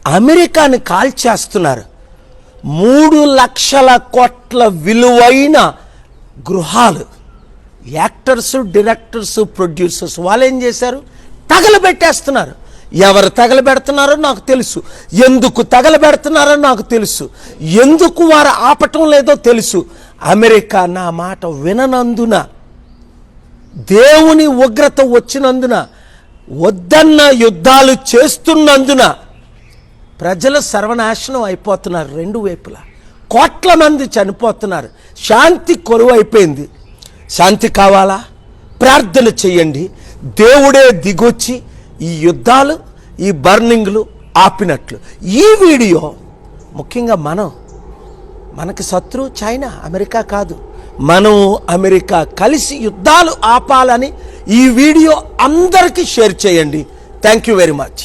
అమెరికాని కాల్చేస్తున్నారు. 3 లక్షల కోట్ల విలువైన గృహాలు, యాక్టర్స్, డైరెక్టర్స్, ప్రొడ్యూసర్స్ వాళ్ళు ఏం చేశారు? తగలబెట్టేస్తున్నారు. ఎవరు తగలబెడుతున్నారో నాకు తెలుసు, ఎందుకు తగలబెడుతున్నారో నాకు తెలుసు, ఎందుకు వారు ఆపటం లేదో తెలుసు. అమెరికా నా మాట విననందున, దేవుని ఉగ్రత వచ్చినందున, వద్దన్న యుద్ధాలు చేస్తున్నందున ప్రజలు సర్వనాశనం అయిపోతున్నారు. 2 వైపులా కోట్ల మంది చనిపోతున్నారు. శాంతి కొలువైపోయింది. శాంతి కావాలా? ప్రార్థన చేయండి. దేవుడే దిగొచ్చి ఈ యుద్ధాలు, ఈ బర్నింగ్లు ఆపినట్లు. ఈ వీడియో ముఖ్యంగా మనకి శత్రువు చైనా, అమెరికా కాదు. మనం అమెరికా కలిసి యుద్ధాలు ఆపాలని ఈ వీడియో అందరికీ షేర్ చేయండి. Thank you very much.